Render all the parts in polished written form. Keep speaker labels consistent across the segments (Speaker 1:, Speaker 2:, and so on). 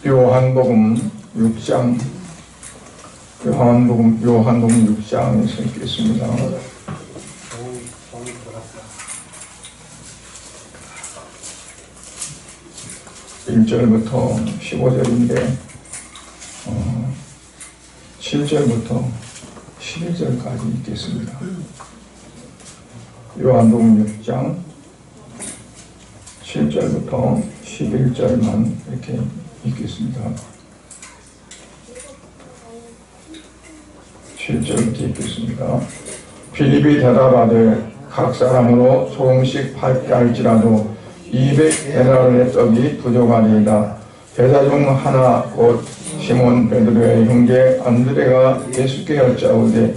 Speaker 1: 요한복음 6장, 요한복음 6장에서 읽겠습니다. 1절부터 15절인데 7절부터 11절까지 읽겠습니다. 요한복음 6장 7절부터 11절만 이렇게 읽겠습니다. 7절부터 읽겠습니다. 빌립이 대답하되 각 사람으로 조금씩 팔게 할지라도 200데나리의 떡이 부족하리이다. 제자 중 하나 곧 시몬 베드로의 형제 안드레가 예수께 여짜오되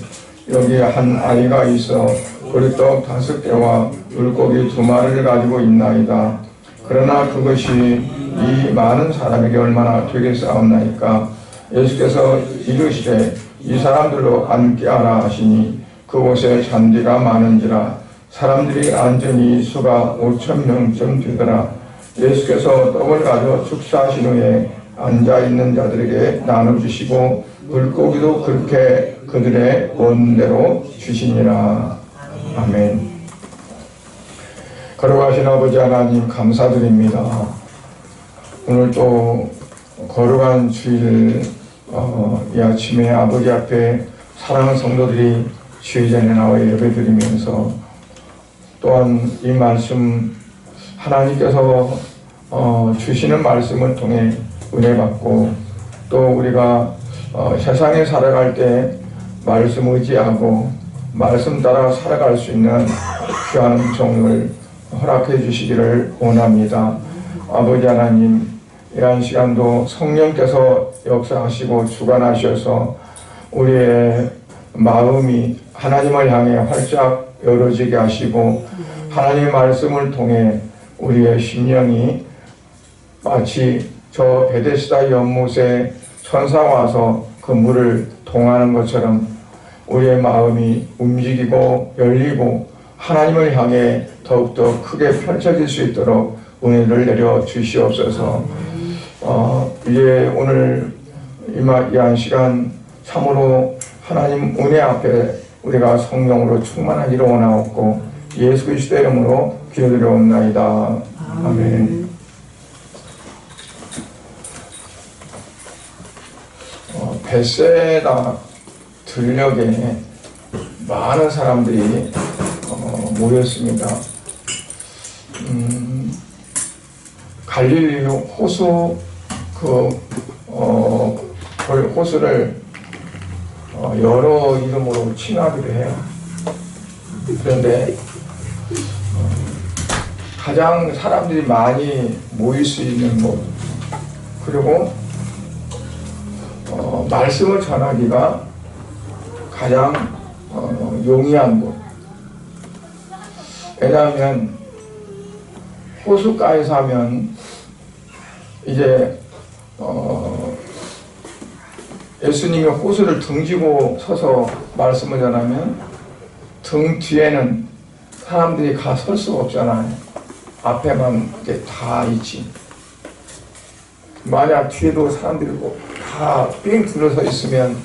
Speaker 1: 여기 한 아이가 있어 보리떡 5개와 물고기 2마리를 가지고 있나이다. 그러나 그것이 이 많은 사람에게 얼마나 되겠사옵나이까. 예수께서 이르시되 이 사람들로 앉게 하라 하시니 그곳에 잔디가 많은지라 사람들이 앉으니 수가 5,000명쯤 되더라. 예수께서 떡을 가져 축사하신 후에 앉아있는 자들에게 나눠주시고 물고기도 그렇게 그들의 원대로 주시니라. 아멘. 거룩하신 아버지 하나님 감사드립니다. 오늘 또 거룩한 주일 이 아침에 아버지 앞에 사랑하는 성도들이 주의 전에 나와 예배드리면서 또한 이 말씀 하나님께서 주시는 말씀을 통해 은혜 받고 또 우리가 세상에 살아갈 때 말씀 의지하고 말씀 따라 살아갈 수 있는 귀한 종을 허락해 주시기를 원합니다. 아버지 하나님, 이러한 시간도 성령께서 역사하시고 주관하셔서 우리의 마음이 하나님을 향해 활짝 열어지게 하시고 하나님의 말씀을 통해 우리의 심령이 마치 저 베데스다 연못에 천사가 와서 그 물을 동하는 것처럼 우리의 마음이 움직이고 열리고 하나님을 향해 더욱더 크게 펼쳐질 수 있도록 은혜를 내려 주시옵소서. 이제 오늘 이한 시간 참으로 하나님 은혜 앞에 우리가 성령으로 충만하기를 원하옵고 예수 그리스도의 이름으로 기도드리옵나이다. 아멘. 벳세다 들녘에 많은 사람들이 모였습니다. 갈릴리 호수 호수를 여러 이름으로 칭하기도 해요. 그런데 가장 사람들이 많이 모일 수 있는 곳, 그리고 말씀을 전하기가 가장 용이한 곳. 왜냐하면 호숫가에서 하면 이제 예수님이 호수를 등지고 서서 말씀을 전하면 등 뒤에는 사람들이 가 설 수가 없잖아요. 앞에만 이렇게 다 있지. 만약 뒤에도 사람들이 다 삥 둘러서 있으면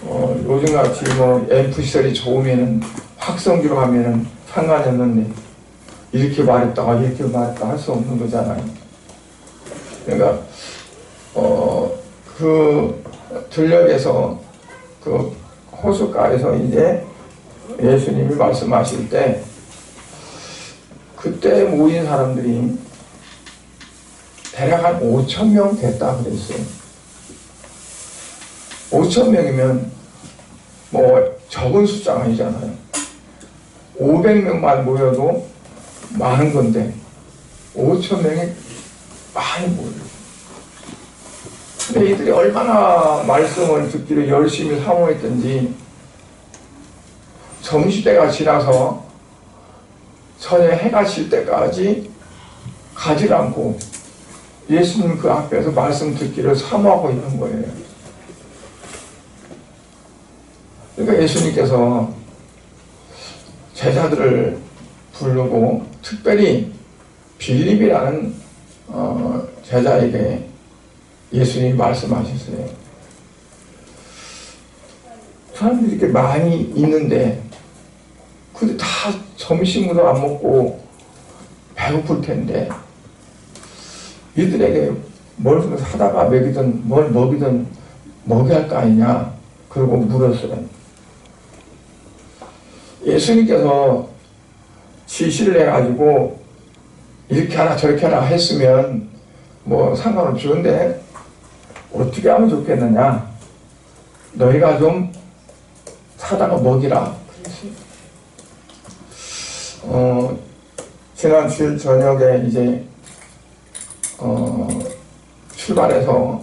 Speaker 1: 요즘같이 앰프 시설이 좋으면은 확성기로 하면은 상관이 없는데 이렇게 말했다가 이렇게 말했다 할 수 없는 거잖아요. 그러니까 그 들녘에서 그 호숫가에서 이제 예수님이 말씀하실 때 그때 모인 사람들이 대략 한 5,000명 됐다 그랬어요. 5,000명이면 적은 숫자가 아니잖아요. 500명만 모여도 많은 건데 5,000명이 많이 모여요. 근데 이들이 얼마나 말씀을 듣기를 열심히 사모했던지 점심때가 지나서 저녁 해가 질 때까지 가지 않고 예수님 그 앞에서 말씀 듣기를 사모하고 있는 거예요. 그러니까 예수님께서 제자들을 부르고 특별히 빌립이라는 제자에게 예수님이 말씀하셨어요. 사람들이 이렇게 많이 있는데 근데 다 점심도 안 먹고 배고플 텐데 이들에게 뭘 사다가 먹이든 뭘 먹이든 먹여야 할 거 아니냐 그러고 물었어요. 예수님께서 지시를 해가지고 이렇게 하라 저렇게 하라 했으면 뭐 상관없는데 어떻게 하면 좋겠느냐, 너희가 좀 사다가 먹이라 그랬어요. 지난 주일 저녁에 이제 출발해서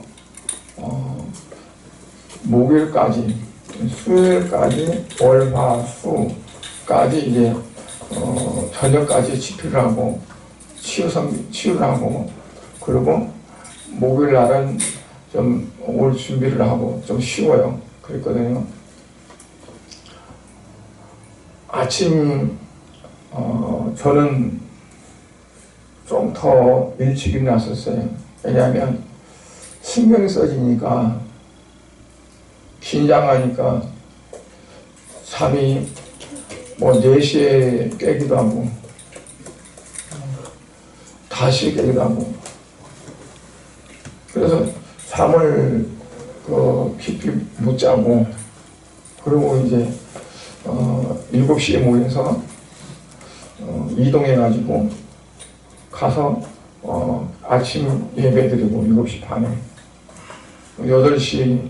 Speaker 1: 목요일까지 수요일까지 월화수까지 이제 저녁까지 집회를 하고 치유를 하고 그리고 목요일 날은 좀 올 준비를 하고 좀 쉬어요. 그랬거든요. 아침 저는 좀 더 일찍 일어났었어요. 왜냐하면 신경이 써지니까 긴장하니까 잠이 뭐 4시에 깨기도 하고 다시 깨기도 하고 그래서 잠을 깊이 못 자고 그리고 이제 7시에 모여서 이동해가지고 가서 아침 예배 드리고 7시 반에 8시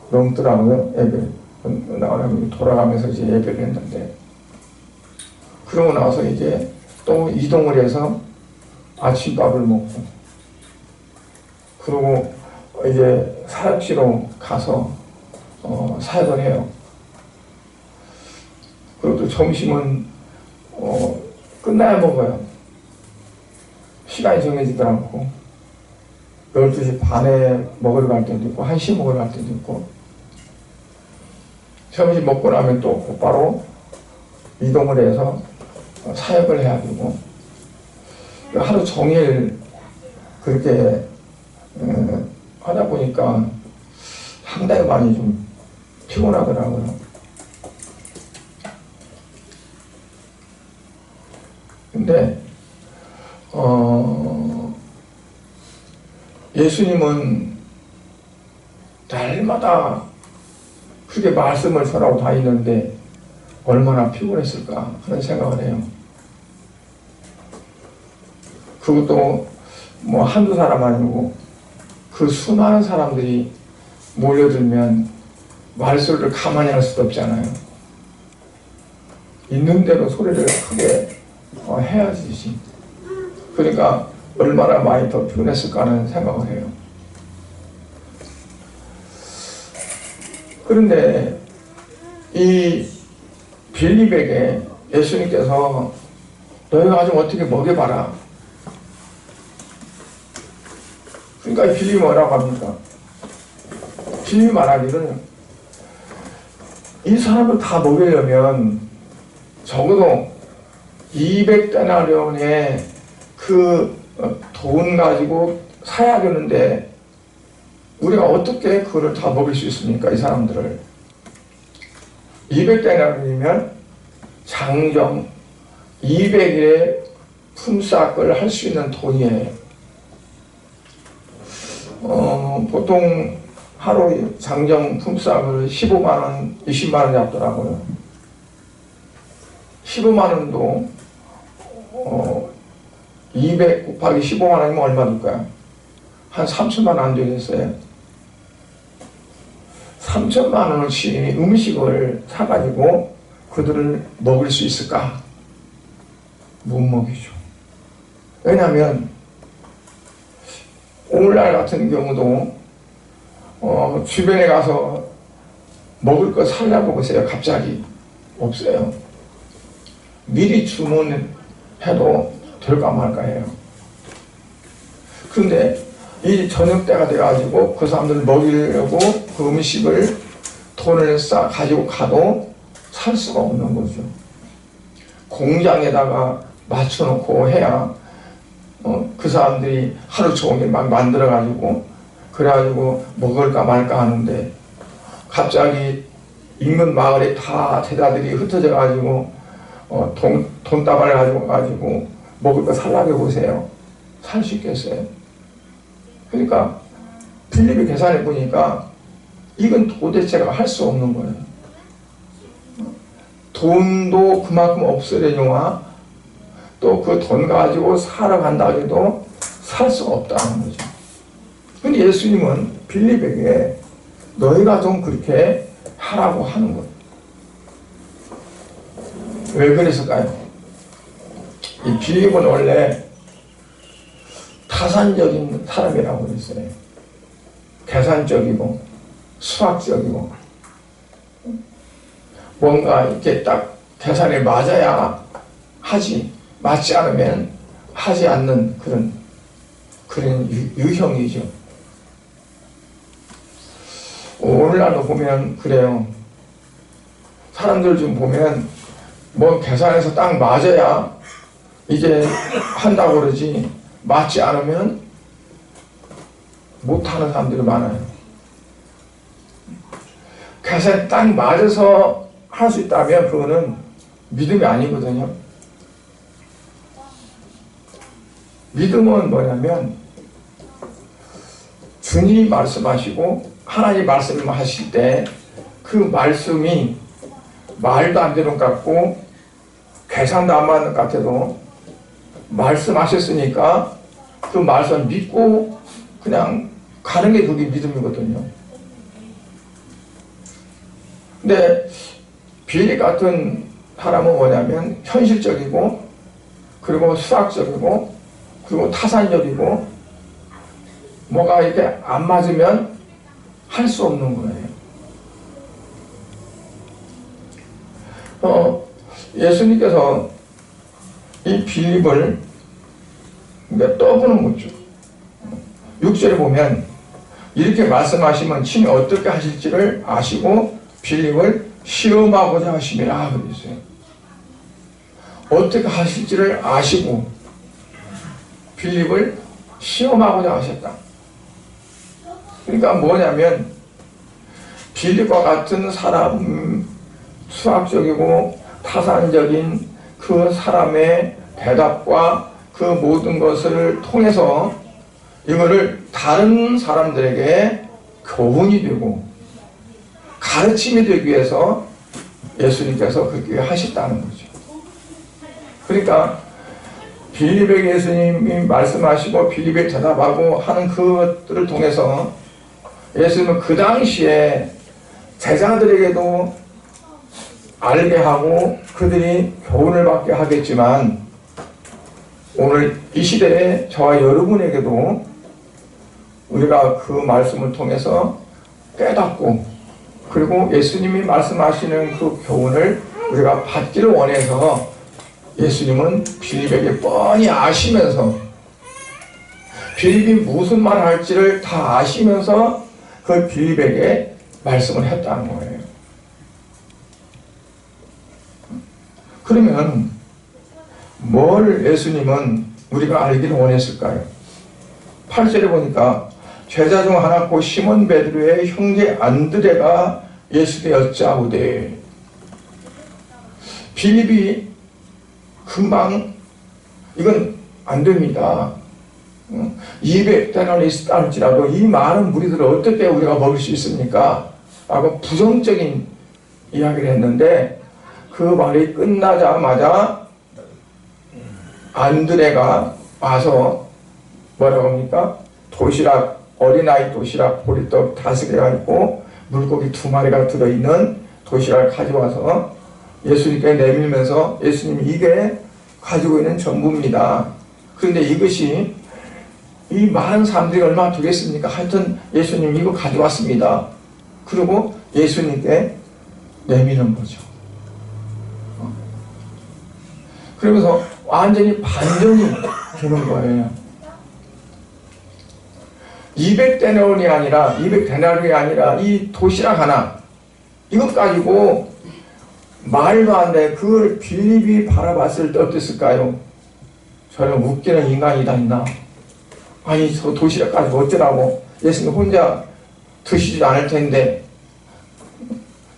Speaker 1: 넘더라고요. 예배 나오면 돌아가면서 이제 예배를 했는데 그러고 나서 이제 또 이동을 해서 아침밥을 먹고 그리고 이제 사역지로 가서 사역을 해요. 그리고 또 점심은 끝나야 먹어요. 시간이 정해지지 않고 12시 반에 먹으러 갈 때도 있고 1시 먹으러 갈 때도 있고 점심 먹고 나면 또 곧바로 이동을 해서 사역을 해야 되고 하루 종일 그렇게 하다 보니까 상당히 많이 좀 피곤하더라고요. 근데 예수님은 날마다 그렇게 말씀을 전하고 다니는데 얼마나 피곤했을까 하는 생각을 해요. 그것도 뭐 한두 사람 아니고 그 수많은 사람들이 몰려들면 말소리를 가만히 할 수도 없잖아요. 있는 대로 소리를 크게 해야지. 그러니까 얼마나 많이 더 피곤했을까 하는 생각을 해요. 그런데 이 빌립에게 예수님께서 너희가 좀 어떻게 먹여봐라. 그러니까 빌립이 뭐라고 합니까? 빌립이 말하기를 이 사람을 다 먹이려면 적어도 200데나리온의 그 돈 가지고 사야 되는데 우리가 어떻게 그거를 다 먹일 수 있습니까? 이 사람들을 200데나리온이면 장정 200일의 품삯을 할 수 있는 돈이에요. 보통 하루 장정 품삯을 15만원, 20만원 잡더라고요. 15만원도 200 곱하기 15만원이면 얼마 들까요? 한 3천만원 안 되겠어요? 3천만원어치 음식을 사가지고 그들을 먹일 수 있을까? 못 먹이죠. 왜냐하면 오늘날 같은 경우도 주변에 가서 먹을 거 살려고 보세요. 갑자기 없어요. 미리 주문해도 될까 말까 해요. 그런데 이 저녁 때가 돼가지고 그 사람들을 먹이려고 그 음식을 돈을 가지고 가도 살 수가 없는 거죠. 공장에다가 맞춰놓고 해야 그 사람들이 하루 종일 막 만들어가지고 그래가지고 먹을까 말까 하는데 갑자기 인근 마을에 다 제자들이 흩어져 가지고 돈다발을 가지고 먹을 거 살라고 보세요. 살 수 있겠어요? 그러니까 빌립이 계산해 보니까 이건 도대체가 할 수 없는 거예요. 돈도 그만큼 없으려니와 또 그 돈 가지고 살아간다 해도 살 수가 없다는 거죠. 근데 예수님은 빌립에게 너희가 좀 그렇게 하라고 하는 거예요. 왜 그랬을까요? 이 빌립은 원래 타산적인 사람이라고 그랬어요. 계산적이고 수학적이고 뭔가 이렇게 딱 계산에 맞아야 하지, 맞지 않으면 하지 않는 그런 유형이죠. 오늘날도 보면 그래요. 사람들 좀 보면 뭐 계산해서 딱 맞아야 이제 한다고 그러지, 맞지 않으면 못하는 사람들이 많아요. 계산에 딱 맞아서 할 수 있다면 그거는 믿음이 아니거든요. 믿음은 뭐냐면 주님이 말씀하시고 하나님 말씀을 하실 때 그 말씀이 말도 안 되는 것 같고 계산도 안 맞는 것 같아도 말씀하셨으니까 그 말씀 믿고 그냥 가는 게 그게 믿음이거든요. 근데 빌립 같은 사람은 뭐냐면 현실적이고 그리고 수학적이고 그리고 타산적이고 뭐가 이렇게 안 맞으면 할 수 없는 거예요. 예수님께서 이 빌립을 떠보는 거죠. 6절에 보면 이렇게 말씀하시면 친히 어떻게 하실지를 아시고 빌립을 시험하고자 하심이라 그랬어요. 어떻게 하실지를 아시고 빌립을 시험하고자 하셨다. 그러니까 뭐냐면 빌립과 같은 사람, 수학적이고 타산적인 그 사람의 대답과 그 모든 것을 통해서 이거를 다른 사람들에게 교훈이 되고 가르침이 되기 위해서 예수님께서 그렇게 하셨다는 거죠. 그러니까 빌립에게 예수님이 말씀하시고 빌립에 대답하고 하는 그것들을 통해서 예수님은 그 당시에 제자들에게도 알게 하고 그들이 교훈을 받게 하겠지만 오늘 이 시대에 저와 여러분에게도 우리가 그 말씀을 통해서 깨닫고 그리고 예수님이 말씀하시는 그 교훈을 우리가 받기를 원해서 예수님은 빌립에게 뻔히 아시면서 빌립이 무슨 말을 할지를 다 아시면서 그 빌립에게 말씀을 했다는 거예요. 그러면 뭘 예수님은 우리가 알기를 원했을까요? 8절에 보니까 제자 중 하나 곧 시몬 베드로의 형제 안드레가 예수께 여짜오되 빌립이 금방 이건 안 됩니다. 200대는 있다 할지라도 이 많은 무리들을 어떻게 우리가 먹을 수 있습니까? 라고 부정적인 이야기를 했는데 그 말이 끝나자마자 안드레가 와서 뭐라고 합니까? 도시락, 어린아이 도시락 보리떡 5개가 있고 물고기 2마리가 들어있는 도시락을 가져와서 예수님께 내밀면서 예수님 이게 가지고 있는 전부입니다. 그런데 이것이 이 많은 사람들이 얼마나 되겠습니까? 하여튼 예수님 이거 가져왔습니다. 그리고 예수님께 내미는 거죠. 그러면서 완전히 반전이 되는 거예요. 200데나리온이 아니라 200데나리온이 아니라 이 도시락 하나 이것 가지고 말도 안 돼. 그걸 빌립이 바라봤을 때 어땠을까요? 저는 웃기는 인간이다 있나? 아니 저 도시락 가지고 어쩌라고 예수님 혼자 드시지 않을 텐데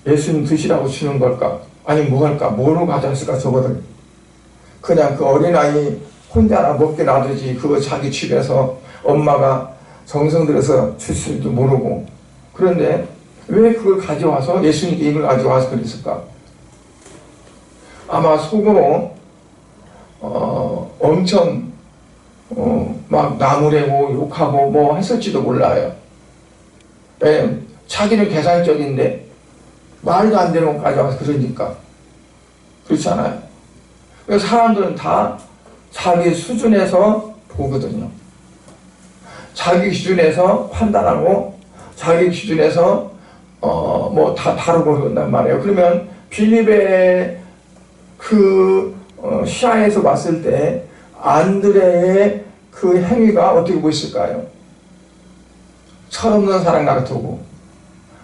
Speaker 1: 예수님 드시라고 주는 걸까? 아니 뭐 할까? 뭐로 가져왔을까 저거를? 그냥 그 어린아이 혼자나 먹게 놔두지 그거 자기 집에서 엄마가 정성 들여서 줄 줄도 모르고. 그런데 왜 그걸 가져와서 예수님께 이걸 가져와서 그랬을까? 아마 속으로 엄청 막 나무래고 욕하고 뭐 했을지도 몰라요. 자기는 계산적인데 말도 안 되는 거 가져와서 그러니까. 그렇잖아요. 그래서 사람들은 다 자기 수준에서 보거든요. 자기 기준에서 판단하고 자기 기준에서 뭐 다 다르고 그런단 말이에요. 그러면 빌립의 그 시야에서 봤을 때 안드레의 그 행위가 어떻게 보였을까요? 철없는 사람 같고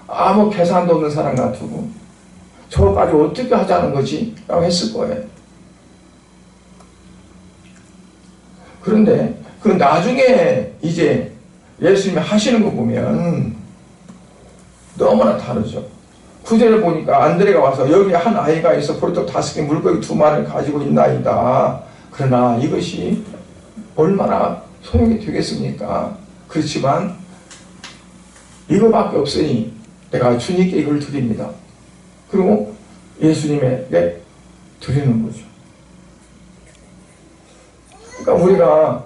Speaker 1: 아무 계산도 없는 사람 같고 저까지 어떻게 하자는 거지? 라고 했을 거예요. 그런데 그 나중에 이제 예수님이 하시는 거 보면 너무나 다르죠. 구절을 보니까 안드레가 와서 여기 한 아이가 있어 보리떡 5개 물고기 2마리를 가지고 있나이다. 그러나 이것이 얼마나 소용이 되겠습니까? 그렇지만 이거밖에 없으니 내가 주님께 이걸 드립니다. 그리고 예수님에게 드리는 거죠. 그러니까 우리가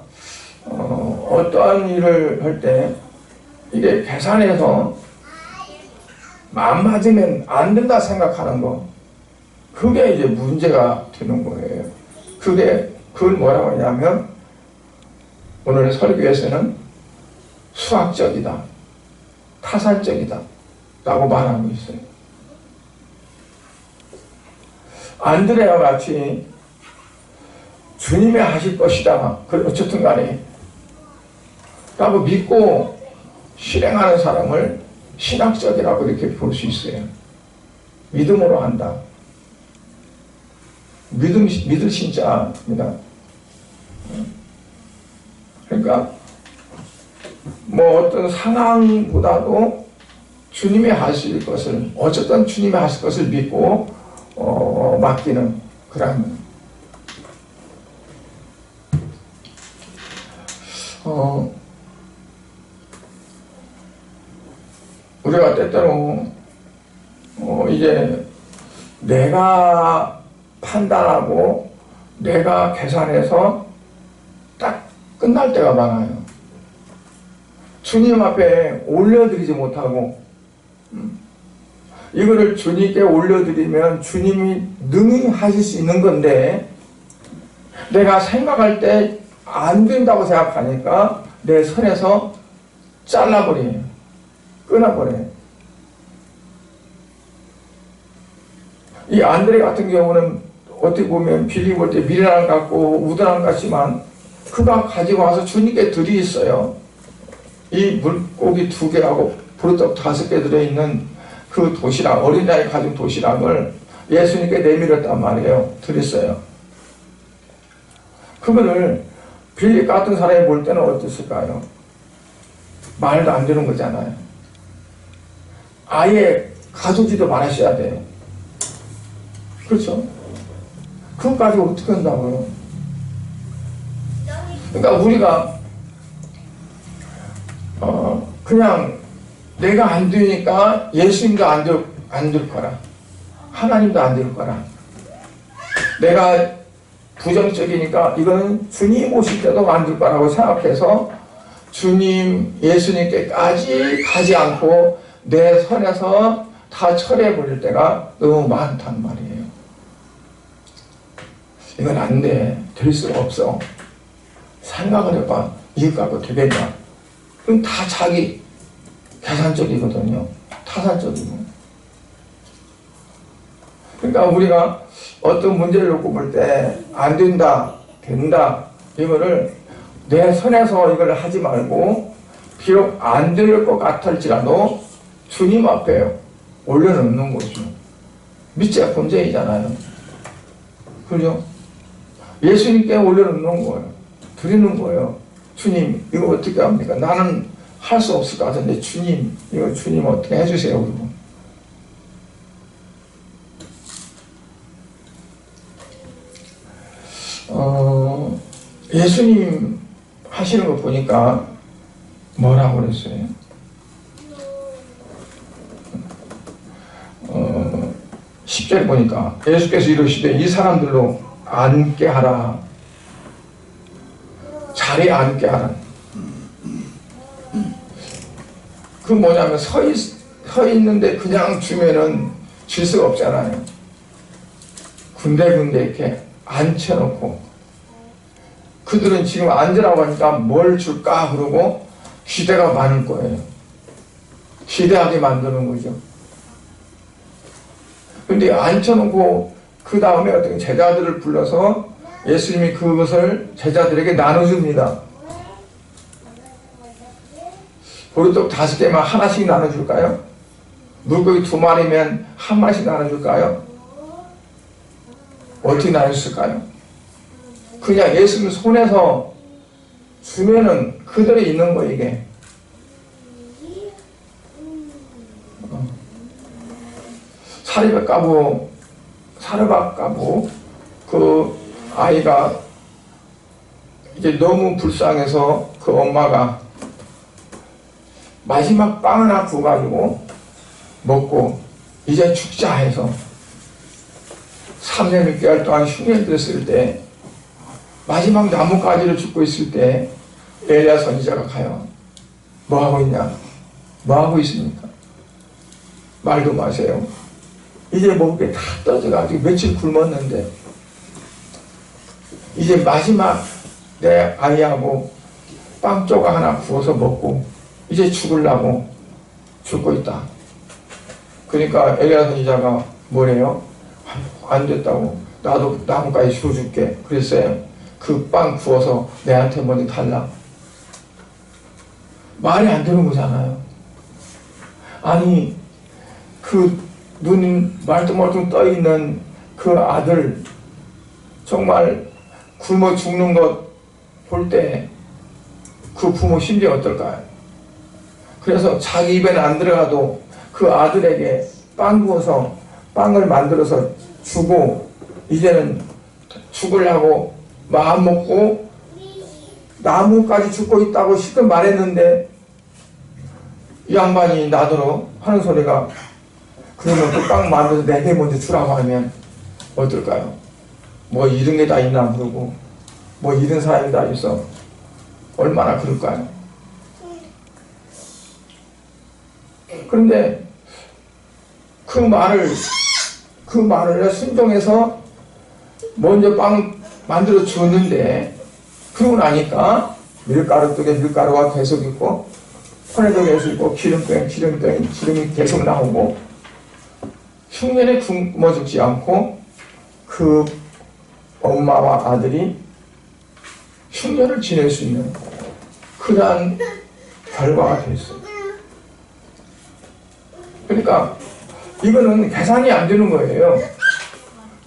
Speaker 1: 어떠한 일을 할 때 이게 계산해서 안 맞으면 안 된다 생각하는 거, 그게 이제 문제가 되는 거예요. 그걸 뭐라고 하냐면 오늘 설교에서는 수학적이다, 타산적이다 라고 말하고 있어요. 안드레와 같이 주님이 하실 것이다, 어쨌든 간에 라고 믿고 실행하는 사람을 신학적이라고 이렇게 볼 수 있어요. 믿음으로 한다. 믿을 신자입니다. 그러니까 뭐 어떤 상황보다도 주님이 하실 것을, 어쨌든 주님이 하실 것을 믿고 맡기는 그런 우리가 때때로 이제 내가 판단하고 내가 계산해서 딱 끝날 때가 많아요. 주님 앞에 올려드리지 못하고 이거를 주님께 올려드리면 주님이 능히 하실 수 있는 건데 내가 생각할 때 안 된다고 생각하니까 내 선에서 잘라버려요. 끊어버려요. 이 안드레 같은 경우는 어떻게 보면 빌립 볼 때 미련한 것 같고 우둔한 것 같지만 그가 가지고 와서 주님께 드리겠어요. 이 물고기 2개하고 보리떡 5개 들어있는 그 도시락, 어린아이 가진 도시락을 예수님께 내밀었단 말이에요. 드렸어요. 그거를 빌립 같은 사람이 볼 때는 어땠을까요? 말도 안 되는 거잖아요. 아예 가두지도 말하셔야 돼요. 그렇죠? 그것까지 어떻게 한다고요? 그러니까 우리가 그냥 내가 안 되니까 예수님도 안 될 거라, 하나님도 안 될 거라, 내가 부정적이니까 이거는 주님 오실 때도 만들 거라고 생각해서 주님, 예수님께까지 가지 않고 내 선에서 다 철회해버릴 때가 너무 많단 말이에요. 이건 안 돼. 될 수가 없어. 생각을 해봐. 이거 갖고 되겠냐? 그럼 다 자기 계산적이거든요. 타산적이고. 그러니까 우리가 어떤 문제를 놓고 볼 때 안 된다, 된다, 이거를 내 선에서 이걸 하지 말고 비록 안 될 것 같을지라도 주님 앞에 올려놓는 거죠. 믿자 본전이잖아요. 그죠? 예수님께 올려놓는 거예요. 드리는 거예요. 주님, 이거 어떻게 합니까? 나는 할 수 없을 것 같은데 주님, 이거 주님 어떻게 해주세요. 그리고 예수님 하시는 거 보니까 뭐라고 그랬어요? 10절 보니까 예수께서 이르시되 이 사람들로 앉게 하라. 자리에 앉게 하라. 그 뭐냐면 서 있는데 그냥 주면은 질서가 없잖아요. 군데군데 이렇게 앉혀놓고 그들은 지금 앉으라고 하니까 뭘 줄까 그러고 기대가 많을 거예요. 기대하게 만드는 거죠. 근데 앉혀놓고 그 다음에 어떤 제자들을 불러서 예수님이 그것을 제자들에게 나눠줍니다. 보리떡 5개만 하나씩 나눠줄까요? 물고기 2마리면 한 마리씩 나눠줄까요? 어떻게 나눠줬을까요? 그냥 예수님 손에서 주면은 그대로 있는 거예요, 이게. 사르밧 까부 그 아이가 이제 너무 불쌍해서 그 엄마가 마지막 빵 하나 구워가지고 먹고 이제 죽자 해서 3년 6개월 동안 흉년 들었을 때 마지막 나뭇가지를 줍고 있을 때 엘리야 선지자가 가요. 뭐 하고 있냐? 뭐 하고 있습니까? 말도 마세요. 이제 먹을 게 다 떨어져가지고 며칠 굶었는데 이제 마지막 내 아이하고 빵 조각 하나 구워서 먹고 이제 죽으려고 죽고 있다. 그러니까 엘리야 선지자가 뭐래요? 안 됐다고. 나도 나뭇가지 주워줄게. 그랬어요. 그 빵 구워서 내한테 먼저 달라. 말이 안 되는 거잖아요. 아니 그 눈 말똥말똥 떠있는 그 아들 정말 굶어 죽는 것 볼 때 그 부모 심정이 어떨까요? 그래서 자기 입에는 안 들어가도 그 아들에게 빵 구워서 빵을 만들어서 주고 이제는 죽으려고 마음 먹고 나무까지 죽고 있다고 실컷 말했는데 이 양반이 나더러 하는 소리가 그러면 그 빵 만들어서 내게 먼저 주라고 하면 어떨까요? 뭐 이런 게 다 있나 그러고 뭐 이런 사람이 다 있어. 얼마나 그럴까요? 그런데 그 말을 순종해서 먼저 빵 만들어 줬는데 그러고 나니까 밀가루 쪽에 밀가루가 계속 있고 퍼내도 계속 있고 기름이 계속 나오고 흉년에 굶어 죽지 않고 그 엄마와 아들이 흉년을 지낼 수 있는 그러한 결과가 됐어요. 그러니까 이거는 계산이 안 되는 거예요.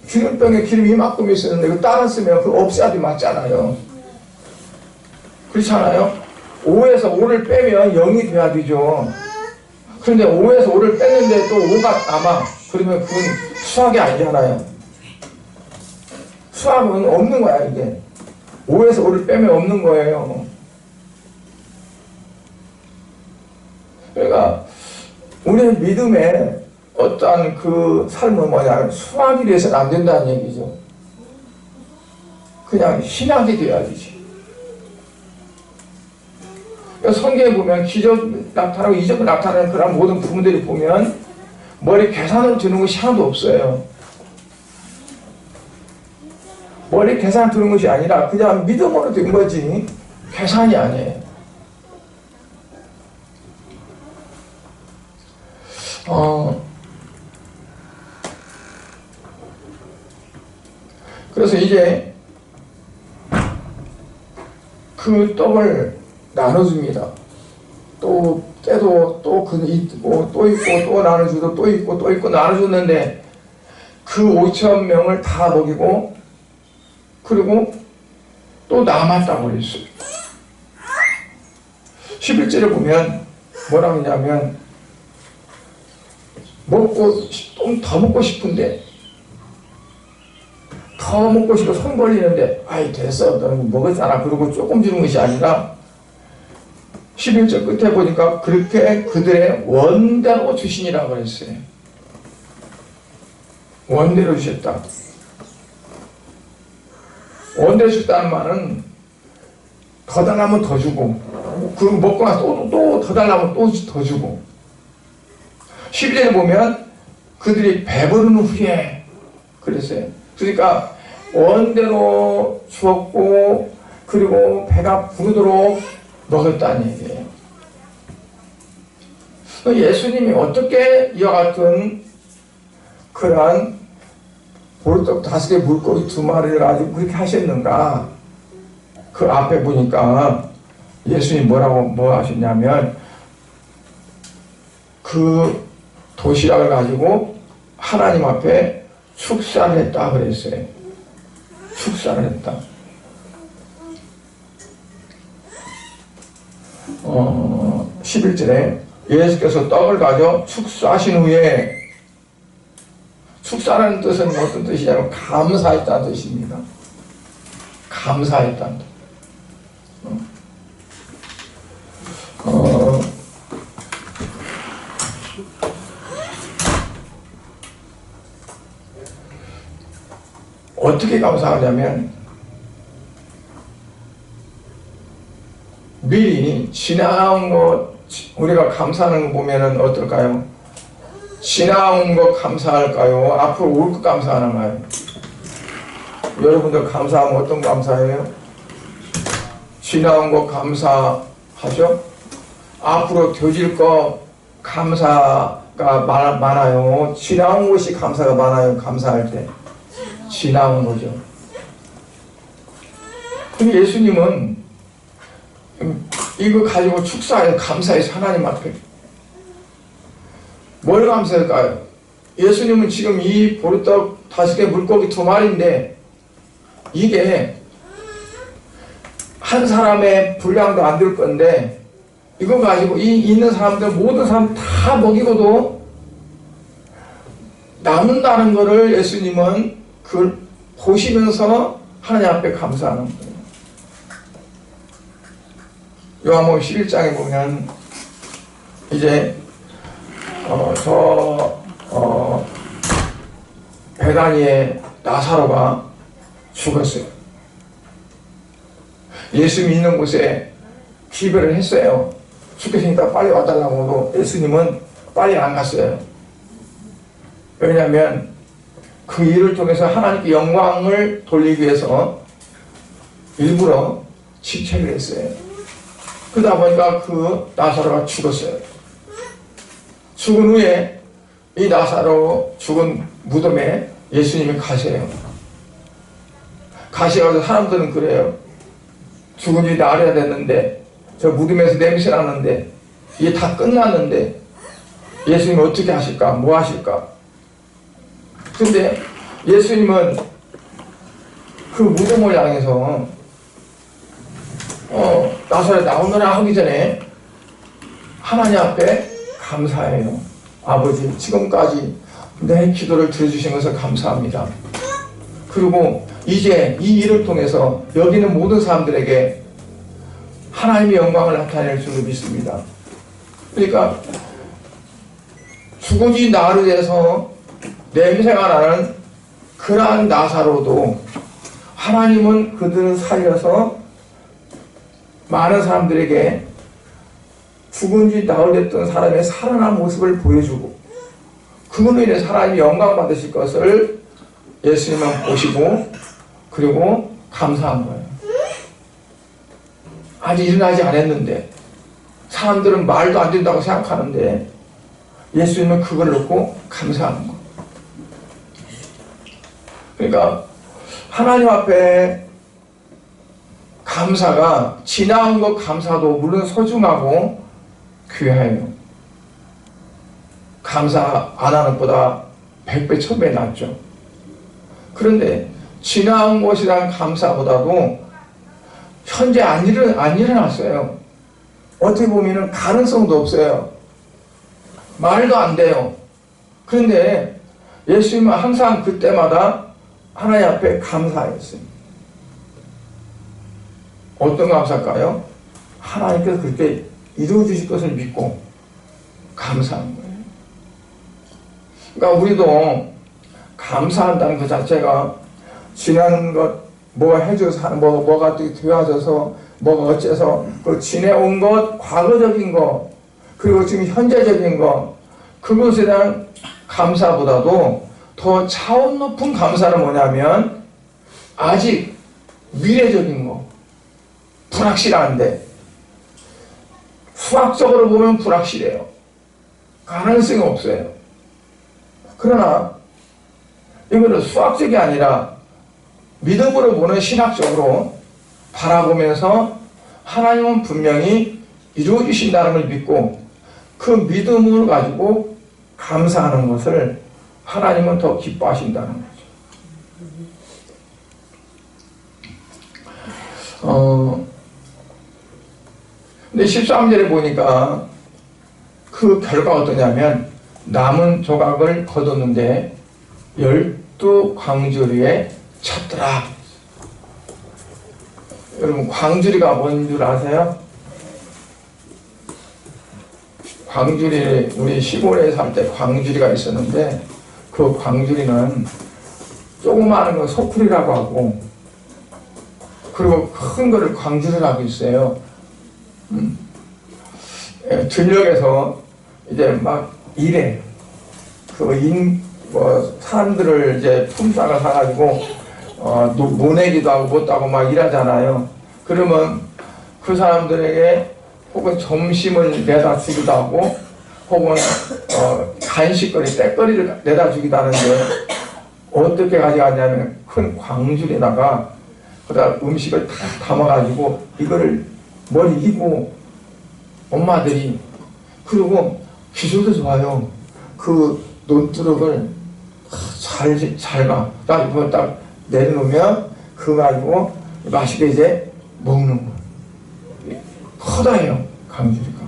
Speaker 1: 기름병에 기름이 이만큼 있었는데 그 따랐으면 그거 없애야 돼 맞잖아요. 그렇잖아요. 5에서 5를 빼면 0이 돼야 되죠. 그런데 5에서 5를 뺐는데 또 5가 남아. 그러면 그건 수학이 아니잖아요. 수학은 없는 거야 이게. 5에서 5를 빼면 없는 거예요. 그러니까 우리의 믿음에 어떠한 그 삶은 뭐냐 수학이 돼서는 안 된다는 얘기죠. 그냥 신학이 돼야 되지. 성경에 보면 기적 나타나고 이적 나타나는 그런 모든 부분들이 보면 머리 계산으로 드는 것이 하나도 없어요. 머리 계산 드는 것이 아니라 그냥 믿음으로 된 거지 계산이 아니에요. 그래서 이제 그 떡을 나눠줍니다. 또 때도 또 있고 또 있고 또 나눠주고 또 있고 또 있고 나눠줬는데 그 5,000명을 다 먹이고 그리고 또 남았다고 그랬어요. 11절에 보면 뭐라고 하냐면 좀 더 먹고 싶은데 더 먹고 싶어 손 벌리는데 아이 됐어 너는 먹었잖아 그러고 조금 주는 것이 아니라 11절 끝에 보니까 그렇게 그들의 원대로 주시니라고 그랬어요. 원대로 주셨다. 원대로 주셨다는 말은 더 달라면 더 주고 그리고 먹고 나서 또 더 달라면 또 더 주고 12절에 보면 그들이 배부른 후에 그랬어요. 그러니까 원대로 주었고 그리고 배가 부르도록 먹었다는 얘기예요. 예수님이 어떻게 이와 같은 그러한 보리떡 5개 물고기 2마리를 가지고 그렇게 하셨는가? 그 앞에 보니까 예수님이 뭐 하셨냐면 그 도시락을 가지고 하나님 앞에 축사를 했다 그랬어요. 축사를 했다. 11절에 예수께서 떡을 가져 축사하신 후에 축사라는 뜻은 어떤 뜻이냐면 감사했다는 뜻입니다. 감사했다는 뜻. 어떻게 감사하냐면 미리 지나온 것 우리가 감사하는 거 보면은 어떨까요? 지나온 것 감사할까요? 앞으로 올 것 감사하나요? 여러분들 감사하면 어떤 거 감사해요? 지나온 것 감사하죠? 앞으로 되질 거 감사가 많아요. 지나온 것이 감사가 많아요. 감사할 때 지나온 거죠. 근데 예수님은 이거 가지고 축사해 감사해서 하나님 앞에 뭘 감사할까요? 예수님은 지금 이 보리떡 5개 물고기 2마리인데 이게 한 사람의 분량도 안 될 건데 이거 가지고 이 있는 사람들 모든 사람 다 먹이고도 남는다는 것을 예수님은 그걸 보시면서 하나님 앞에 감사하는 거예요. 요한복음 11장에 보면 이제 베다니의 나사로가 죽었어요. 예수님 있는 곳에 기별을 했어요. 죽겠으니까 빨리 와달라고 해도 예수님은 빨리 안 갔어요. 왜냐하면 그 일을 통해서 하나님께 영광을 돌리기 위해서 일부러 집착을 했어요. 그러다 보니까 그 나사로가 죽었어요. 죽은 후에 이 나사로 죽은 무덤에 예수님이 가세요. 가셔서 사람들은 그래요. 죽은 지 나흘이나 됐는데 저 무덤에서 냄새 나는데 이게 다 끝났는데 예수님이 어떻게 하실까? 뭐 하실까? 근데 예수님은 그 무덤을 향해서 나사렛 나오느라 하기 전에 하나님 앞에 감사해요. 아버지 지금까지 내 기도를 들어주신 것을 감사합니다. 그리고 이제 이 일을 통해서 여기 있는 모든 사람들에게 하나님의 영광을 나타낼 줄로 믿습니다. 그러니까 죽은 지 나흘이 돼서 냄새가 나는 그러한 나사로도 하나님은 그들을 살려서 많은 사람들에게 죽은 지 나흘 됐던 사람의 살아난 모습을 보여주고 그걸로 인해 하나님이 영광 받으실 것을 예수님은 보시고 그리고 감사한 거예요. 아직 일어나지 않았는데 사람들은 말도 안 된다고 생각하는데 예수님은 그걸 놓고 감사하는 거예요. 그러니까 하나님 앞에 감사가 지나온 것 감사도 물론 소중하고 귀해요. 감사 안 하는 것보다 100배 1000배 낫죠. 그런데 지나온 것이란 감사보다도 현재 안 일어났어요. 어떻게 보면 가능성도 없어요. 말도 안 돼요. 그런데 예수님은 항상 그때마다 하나님 앞에 감사했어요. 어떤 감사일까요? 하나님께서 그렇게 이루어주실 것을 믿고 감사한 거예요. 그러니까 우리도 감사한다는 것 자체가 지난 것, 뭐가 해줘서, 뭐가 되어져서, 뭐가 어째서, 그 지내온 것, 과거적인 것, 그리고 지금 현재적인 것, 그것에 대한 감사보다도 더 차원 높은 감사는 뭐냐면, 아직 미래적인 거, 불확실한데, 수학적으로 보면 불확실해요. 가능성이 없어요. 그러나, 이거는 수학적이 아니라 믿음으로 보는 신학적으로 바라보면서 하나님은 분명히 이루어주신다는 걸 믿고 그 믿음을 가지고 감사하는 것을 하나님은 더 기뻐하신다는 거죠. 근데 13절에 보니까 그 결과가 어떠냐면 남은 조각을 거뒀는데 12광주리에 쳤더라. 여러분 광주리가 뭔 줄 아세요? 광주리, 우리 시골에 살 때 광주리가 있었는데 그 광주리는 조그마한 거 소풀이라고 하고 그리고 큰 거를 광주리라고 있어요. 전역에서 이제 막 일해. 사람들을 이제 품삯을 사가지고, 모내기도 하고 못도 하고 막 일하잖아요. 그러면 그 사람들에게 혹은 점심을 내다 주기도 하고, 혹은, 간식거리, 때거리를 내다 주기도 하는데, 어떻게 가져갔냐면, 큰 광줄에다가, 그다 음식을 다 담아가지고, 이거를 머리 이고, 엄마들이, 그리고 기술도 좋아요. 그 논두렁을 잘 가. 딱 이거 딱 내려놓으면 그거 가지고 맛있게 이제 먹는 거. 커다해요, 강주리가.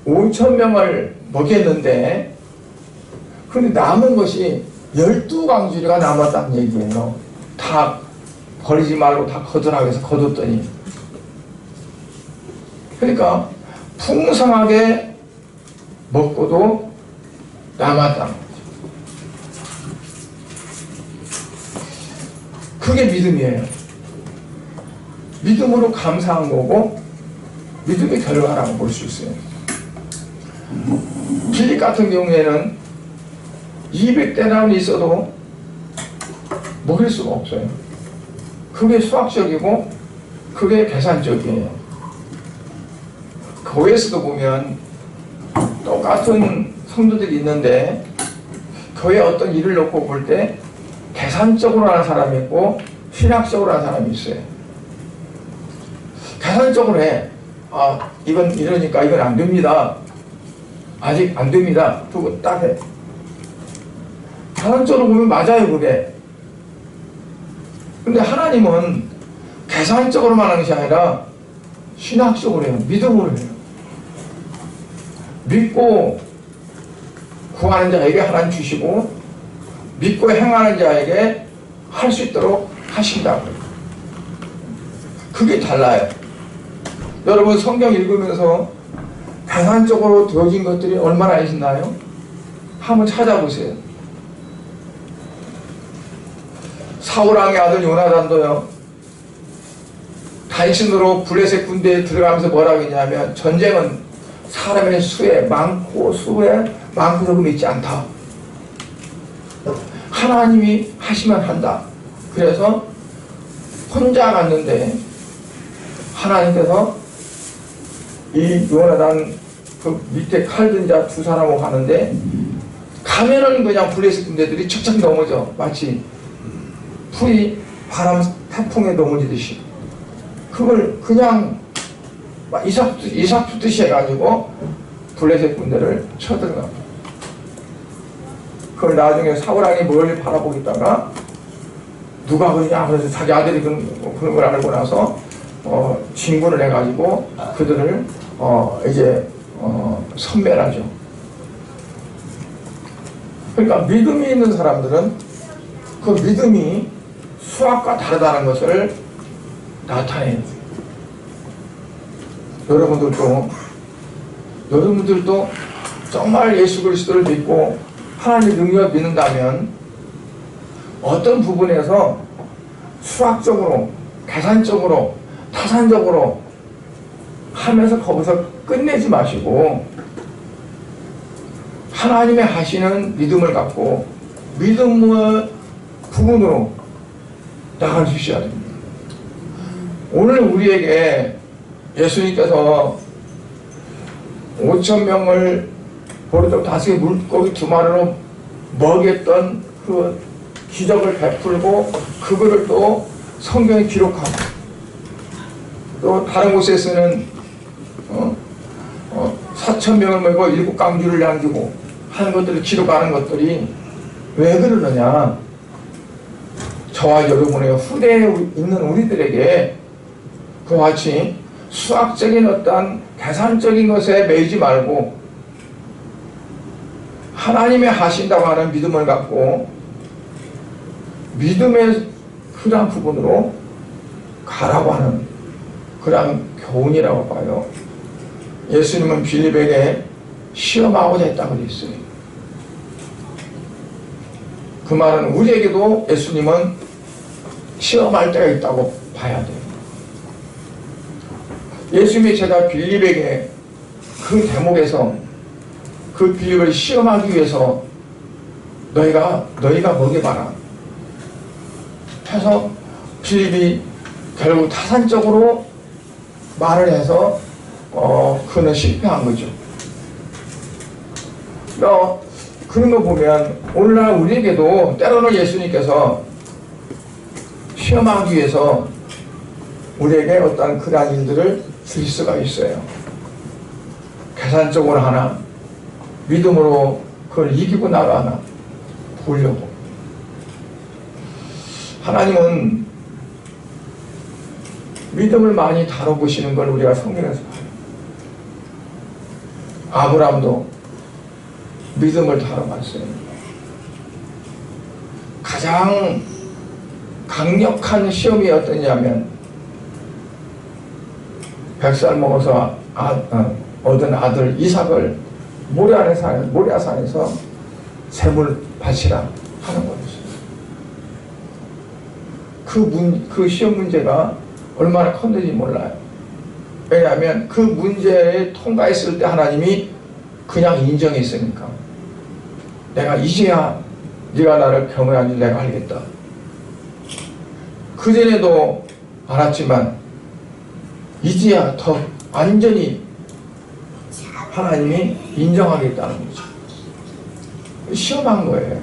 Speaker 1: 5,000명을 먹였는데, 근데 남은 것이 12광주리가 남았다는 얘기예요. 다 버리지 말고 다 거두라고 해서 거뒀더니. 그러니까 풍성하게 먹고도 남았다는 거죠. 그게 믿음이에요. 믿음으로 감사한 거고 믿음의 결과라고 볼 수 있어요. 빌립 같은 경우에는 200데나리 있어도 먹일 수가 없어요. 그게 수학적이고 그게 계산적이에요. 교회에서도 보면 똑같은 성도들이 있는데 교회 어떤 일을 놓고 볼 때 계산적으로 하는 사람이 있고 신학적으로 하는 사람이 있어요. 계산적으로 해. 이건 이러니까 이건 안 됩니다. 아직 안 됩니다. 두고 딱 해. 계산적으로 보면 맞아요, 그게. 근데 하나님은 계산적으로만 하는 것이 아니라 신학적으로 해요. 믿음으로 해요. 믿고 구하는 자에게 하나님 주시고 믿고 행하는 자에게 할 수 있도록 하신다고. 그게 달라요. 여러분 성경 읽으면서 계산적으로 되어진 것들이 얼마나 있나요? 한번 찾아보세요. 사울왕의 아들 요나단도요, 다윗으로 블레셋 군대에 들어가면서 뭐라고 했냐면 전쟁은 사람의 수에 많고 적음이 있지 않다. 하나님이 하시면 한다. 그래서 혼자 갔는데 하나님께서 이 요나단 그 밑에 칼 든 자 두 사람하고 가는데 가면은 그냥 블레셋 군대들이 척척 넘어져. 마치 풀이 바람 태풍에 넘어지듯이. 그걸 그냥 이삭 붙듯이 해가지고 블레셋 군대를 쳐들어가. 그걸 나중에 사울왕이 멀리 바라보고 있다가 누가 그러냐 그래서 자기 아들이 그런 걸 알고 나서 진군을 해가지고 그들을 이제 섬멸하죠. 그러니까 믿음이 있는 사람들은 그 믿음이 수학과 다르다는 것을 나타내요. 여러분들도 정말 예수 그리스도를 믿고 하나님의 능력을 믿는다면 어떤 부분에서 수학적으로, 계산적으로, 타산적으로 하면서 거기서 끝내지 마시고 하나님의 하시는 믿음을 갖고 믿음의 부분으로 나가주셔야 됩니다. 오늘 우리에게 예수님께서 5,000명을 보리떡 5개 물고기 2마리로 먹였던 그 기적을 베풀고 그거를 또 성경에 기록하고 또 다른 곳에서는 4,000명을 먹고 7강주를 남기고 하는 것들을 기록하는 것들이 왜 그러느냐, 저와 여러분의 후대에 있는 우리들에게 그와 같이 수학적인 어떤 계산적인 것에 매이지 말고 하나님의 하신다고 하는 믿음을 갖고 믿음의 그러한 부분으로 가라고 하는 그러한 교훈이라고 봐요. 예수님은 빌립에게 시험하고자 했다고 그랬어요. 그 말은 우리에게도 예수님은 시험할 때가 있다고 봐야 돼요. 예수님의 제자 빌립에게 그 대목에서 그 빌립을 시험하기 위해서 너희가 먹여봐라 해서 빌립이 결국 타산적으로 말을 해서 그는 실패한 거죠. 그런 거 보면 오늘날 우리에게도 때로는 예수님께서 시험하기 위해서 우리에게 어떤 그러한 일들을 줄 수가 있어요. 계산적으로 하나, 믿음으로 그걸 이기고 나가나 보려고. 하나님은 믿음을 많이 다뤄보시는 걸 우리가 성경에서 봐요. 아브라함도 믿음을 다뤄봤어요. 가장 강력한 시험이 어떠냐면 100살 먹어서 얻은 아들 이삭을 모리아산에서 제물 바치라 하는 거였어요. 그 시험 문제가 얼마나 컸는지 몰라요. 왜냐하면 그 문제에 통과했을 때 하나님이 그냥 인정했으니까. 내가 이제야 네가 나를 경외하는지 내가 알겠다. 그전에도 알았지만 이제야 더 완전히 하나님이 인정하겠다는 거죠. 시험한 거예요.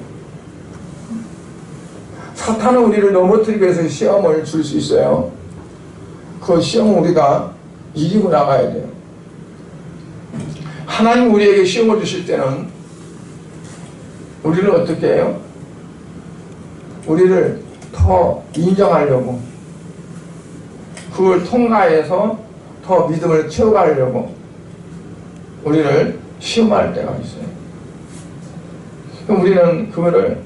Speaker 1: 사탄은 우리를 넘어뜨리기 위해서 시험을 줄 수 있어요. 그 시험은 우리가 이기고 나가야 돼요. 하나님 우리에게 시험을 주실 때는 우리를 어떻게 해요? 우리를 더 인정하려고, 그걸 통과해서 더 믿음을 채워가려고 우리를 시험할 때가 있어요. 그럼 우리는 그거를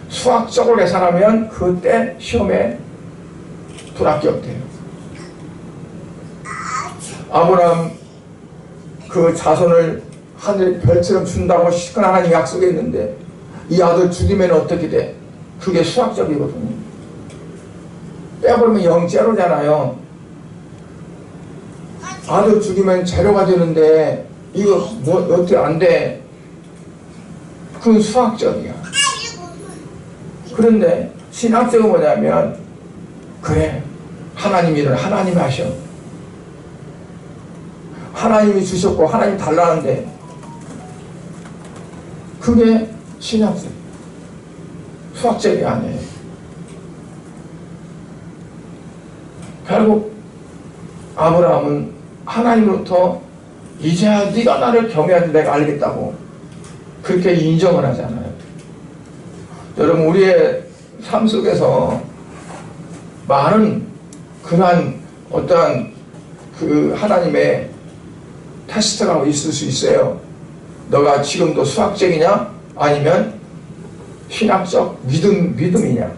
Speaker 1: 수학적으로 계산하면 그때 시험에 불합격돼요. 아브라함 그 자손을 하늘의 별처럼 준다고 하나님 약속했는데 이 아들 죽이면 어떻게 돼? 그게 수학적이거든요. 빼버리면 0제로잖아요. 아들 죽이면 제로가 되는데 이거 어떻게 안 돼? 그건 수학적이야. 그런데 신학적은 뭐냐면 그래, 하나님 일을 하나님이 하셔. 하나님이 주셨고 하나님 달라는데 그게 신학적, 수학적이 아니에요. 결국 아브라함은 하나님으로부터 이제야 네가 나를 경외하는지 내가 알겠다고 그렇게 인정을 하잖아요. 여러분, 우리의 삶 속에서 많은 그러한 어떠한 그 하나님의 테스트가 있을 수 있어요. 너가 지금도 수학적이냐? 아니면 신학적 믿음이냐?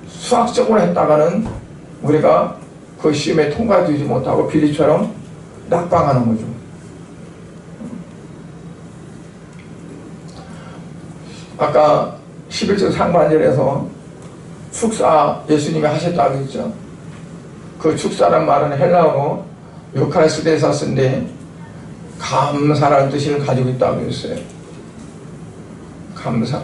Speaker 1: 수학적으로 했다가는 우리가 그 시험에 통과되지 못하고 비리처럼 낙방하는 거죠. 아까 11절 상반절에서 축사 예수님이 하셨다고 했죠. 그 축사란 말은 헬라어로 유카리스트에서 쓴데 감사라는 뜻을 가지고 있다고 했어요. 감사.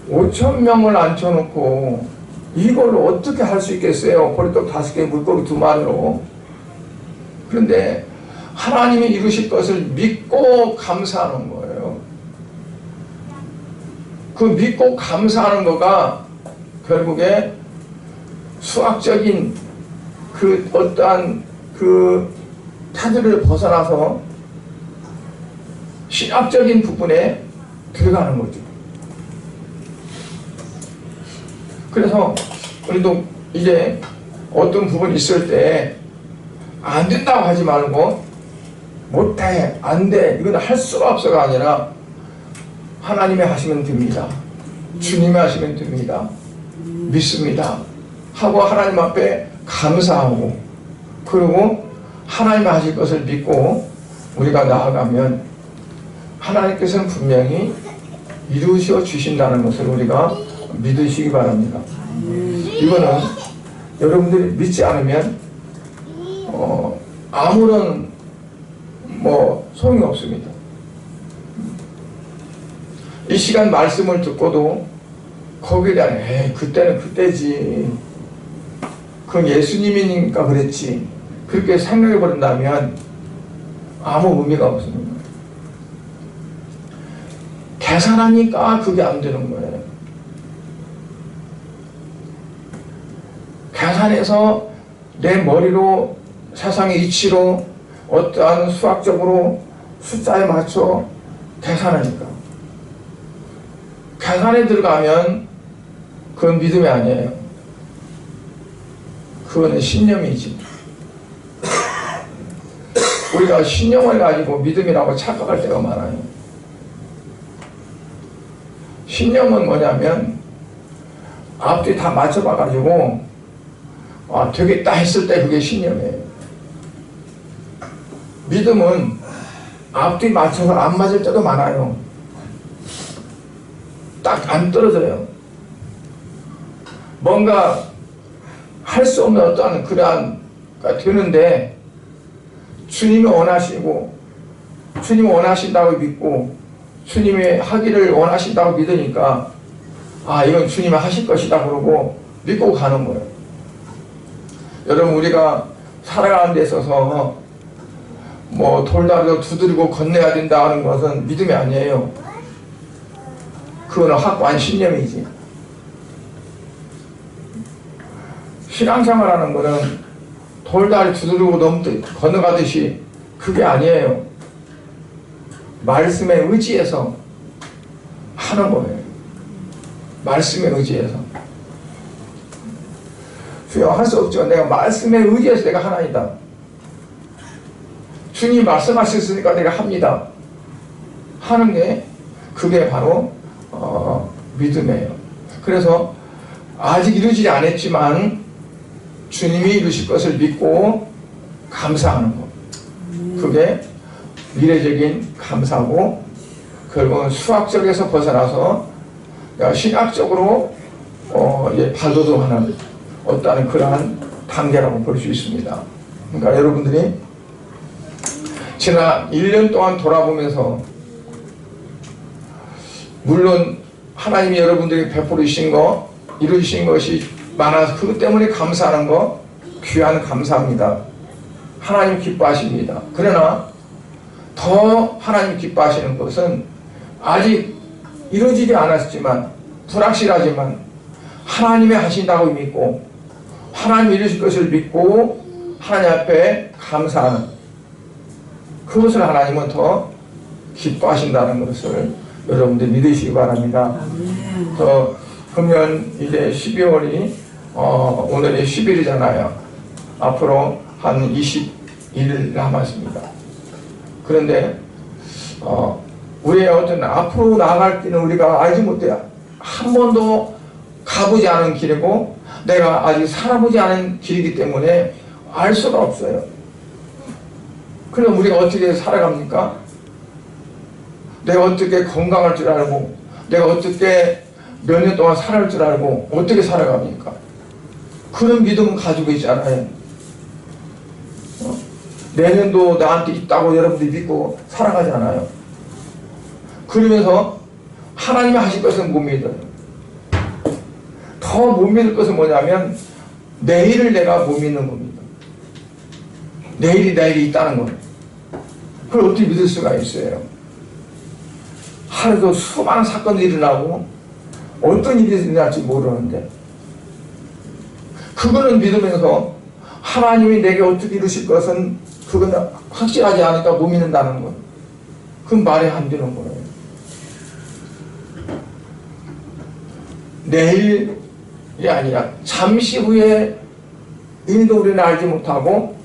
Speaker 1: 5,000명을 앉혀놓고 이걸로 어떻게 할 수 있겠어요? 보리떡 5개, 물고기 2마리로. 그런데 하나님이 이루실 것을 믿고 감사하는 거예요. 그 믿고 감사하는 거가 결국에 수학적인 그 어떠한 그 타들을 벗어나서 신학적인 부분에 들어가는 거죠. 그래서 우리도 이제 어떤 부분이 있을 때 안 된다고 하지 말고 못해, 안 돼, 이건 할 수가 없어가 아니라 하나님이 하시면 됩니다. 주님이 하시면 됩니다. 믿습니다. 하고 하나님 앞에 감사하고 그리고 하나님이 하실 것을 믿고 우리가 나아가면 하나님께서는 분명히 이루셔 주신다는 것을 우리가 믿으시기 바랍니다. 이거는 여러분들이 믿지 않으면 아무런 소용이 없습니다. 이 시간 말씀을 듣고도 거기에 대한 그때는 그때지, 그건 예수님이니까 그랬지, 그렇게 생각해 버린다면 아무 의미가 없습니다. 계산하니까 그게 안 되는 거예요. 계산해서 내 머리로 세상의 이치로 어떠한 수학적으로 숫자에 맞춰 계산하니까, 계산에 들어가면 그건 믿음이 아니에요. 그거는 신념이지. 우리가 신념을 가지고 믿음이라고 착각할 때가 많아요. 신념은 뭐냐면 앞뒤 다 맞춰봐가지고 되겠다 했을 때 그게 신념이에요. 믿음은 앞뒤 맞춰서 안 맞을 때도 많아요. 딱 안 떨어져요. 뭔가 할 수 없는 어떠한 그러한 되는데 주님이 원하시고 주님이 원하신다고 믿고 주님이 하기를 원하신다고 믿으니까 이건 주님이 하실 것이다 그러고 믿고 가는 거예요. 여러분, 우리가 살아가는 데 있어서 돌다리도 두드리고 건너야 된다는 것은 믿음이 아니에요. 그거는 확고한 신념이지. 신앙생활하는 거는 돌다리 두드리고 건너가듯이 그게 아니에요. 말씀에 의지해서 하는 거예요. 말씀에 의지해서. 수용할 수 없죠. 내가 말씀에 의지해서 내가 하나이다. 주님 말씀하셨으니까 내가 합니다. 하는 게 그게 바로 믿음이에요. 그래서 아직 이루지 않았지만 주님이 이루실 것을 믿고 감사하는 것. 그게 미래적인 감사고 결국은 수학적에서 벗어나서 신학적으로 발돋움하는 어떠한 그러한 단계라고 볼 수 있습니다. 그러니까 여러분들이 지난 1년 동안 돌아보면서 물론 하나님이 여러분들이 베풀으신 거, 이루신 것이 많아서 그것 때문에 감사하는 거 귀한 감사합니다. 하나님 기뻐하십니다. 그러나 더 하나님 기뻐하시는 것은 아직 이루어지지 않았지만 불확실하지만 하나님이 하신다고 믿고 하나님이 이루실 것을 믿고 하나님 앞에 감사하는 그것을 하나님은 더 기뻐하신다는 것을 여러분들 믿으시기 바랍니다. 그러면 이제 12월이 오늘이 10일이잖아요. 앞으로 한 20일 남았습니다. 그런데 우리의 어떤 앞으로 나아갈 길은 우리가 알지 못해요. 한 번도 가보지 않은 길이고 내가 아직 살아보지 않은 길이기 때문에 알 수가 없어요. 그럼 우리가 어떻게 살아갑니까? 내가 어떻게 건강할 줄 알고 내가 어떻게 몇 년 동안 살아갈 줄 알고 어떻게 살아갑니까? 그런 믿음은 가지고 있잖아요. 내년도 나한테 있다고 여러분들이 믿고 살아가잖아요. 그러면서 하나님이 하실 것은 못 믿어요. 더 못 믿을 것은 뭐냐면 내일을 내가 못 믿는 겁니다. 내일이 나에게 있다는 거예요. 그걸 어떻게 믿을 수가 있어요? 하루도 수많은 사건이 일어나고 어떤 일이 일어날지 모르는데 그거는 믿으면서 하나님이 내게 어떻게 이루실 것은 그건 확실하지 않으니까 못 믿는다는 거. 그건 말이 안 되는 거예요. 내일이 아니라 잠시 후에 일도 우리는 알지 못하고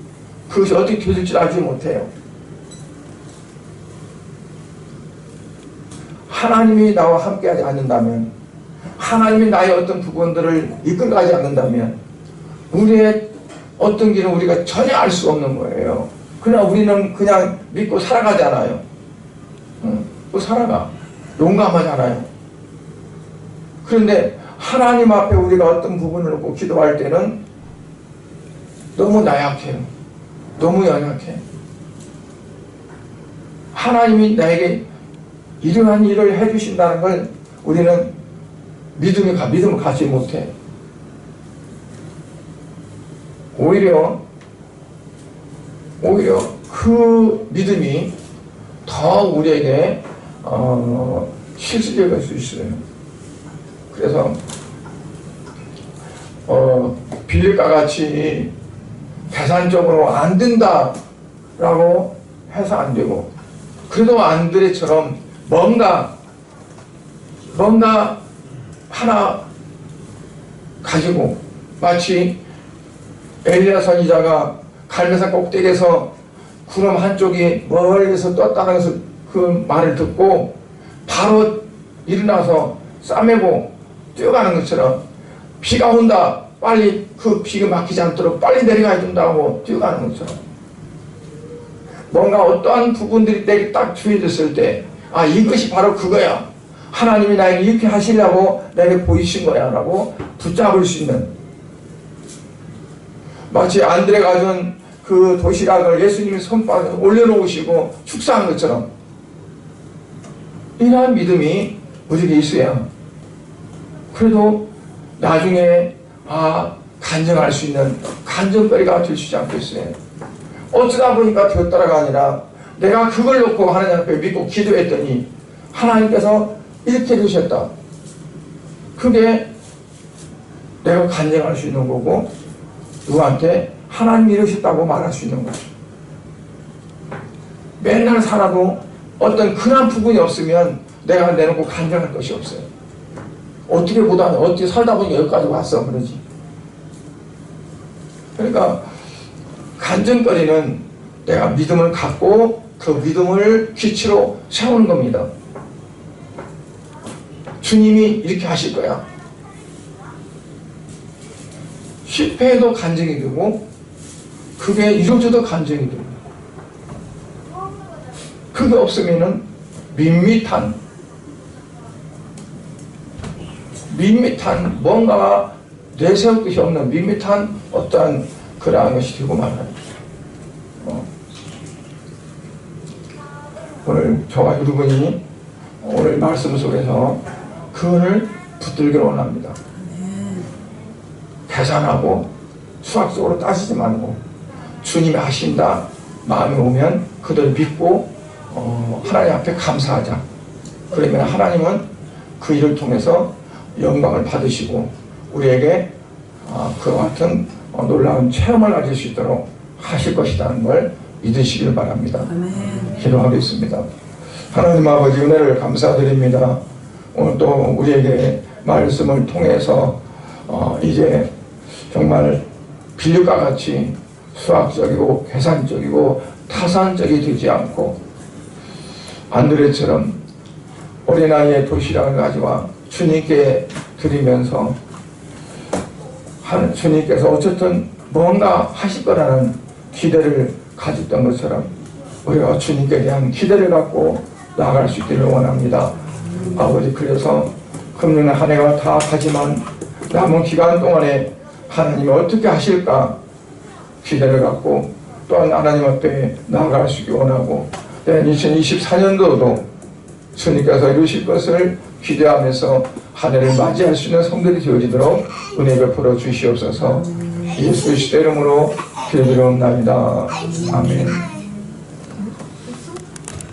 Speaker 1: 그것이 어떻게 되질지 알지 못해요. 하나님이 나와 함께하지 않는다면, 하나님이 나의 어떤 부분들을 이끌어가지 않는다면 우리의 어떤 길은 우리가 전혀 알 수 없는 거예요. 그러나 우리는 그냥 믿고 살아가잖아요. 또 살아가. 용감하잖아요. 그런데 하나님 앞에 우리가 어떤 부분을 놓고 기도할 때는 너무 나약해요. 너무 연약해. 하나님이 나에게 이러한 일을 해주신다는 걸 우리는 믿음을 갖지 못해. 오히려 그 믿음이 더 우리에게 실수적일 수 있어요. 그래서 빌릴과 같이 계산적으로 안 된다라고 해서 안 되고, 그래도 안드레처럼 뭔가 하나 가지고, 마치 엘리야 선지자가 갈매산 꼭대기에서 구름 한쪽이 멀리서 떴다는 그 말을 듣고 바로 일어나서 싸매고 뛰어가는 것처럼, 비가 온다, 빨리 그 비가 막히지 않도록 빨리 내려가야 된다고 뛰어가는 것처럼, 뭔가 어떠한 부분들이 내게 딱 주어졌을 때, 아, 이것이 바로 그거야, 하나님이 나에게 이렇게 하시려고 내게 보이신 거야 라고 붙잡을 수 있는, 마치 안드레가 가진 그 도시락을 예수님이 손바닥에 올려놓으시고 축사한 것처럼, 이러한 믿음이 우리에게 있어야 그래도 나중에 간증할 수 있는 간증거리가 될 수 있지 않겠어요? 어쩌다 보니까 되었다가 아니라 내가 그걸 놓고 하나님 앞에 믿고 기도했더니 하나님께서 이렇게 해주셨다. 그게 내가 간증할 수 있는 거고, 누구한테 하나님이 이러셨다고 말할 수 있는 거죠. 맨날 살아도 어떤 그런 부분이 없으면 내가 내놓고 간증할 것이 없어요. 어떻게 살다 보니 여기까지 왔어, 그러지. 그러니까 간증거리는 내가 믿음을 갖고 그 믿음을 기치로 세우는 겁니다. 주님이 이렇게 하실 거야. 실패해도 간증이 되고 그게 이루어져도 간증이 되고, 그게 없으면은 밋밋한 뭔가가 내세울 것이 없는 밋밋한 어떠한 그러한 것이 되고 말아요. 오늘 저와 여러분이 오늘 말씀 속에서 그거를 붙들기를 원합니다. 계산하고 수학적으로 따지지 말고 주님이 하신다 마음이 오면 그들 믿고 하나님 앞에 감사하자. 그러면 하나님은 그 일을 통해서 영광을 받으시고 우리에게 그와 같은 놀라운 체험을 가질 수 있도록 하실 것이라는 걸 믿으시길 바랍니다. 아멘. 기도하겠습니다. 하나님 아버지, 은혜를 감사드립니다. 오늘 또 우리에게 말씀을 통해서 이제 정말 빌립과 같이 수학적이고 계산적이고 타산적이 되지 않고 안드레처럼 어린아이의 도시락을 가져와 주님께 드리면서 주님께서 어쨌든 뭔가 하실 거라는 기대를 가졌던 것처럼 우리가 주님께 대한 기대를 갖고 나아갈 수 있기를 원합니다. 아버지, 그래서 금년 한 해가 다 가지만 남은 기간 동안에 하나님이 어떻게 하실까 기대를 갖고 또한 하나님 앞에 나아갈 수 있기 원하고 2024년도도 주님께서 이루실 것을 기대하면서 한 해를 맞이할 수 있는 성들이 되어지도록 은혜 베풀어 주시옵소서. 예수 그리스도 이름으로 기도드리옵나이다. 아멘.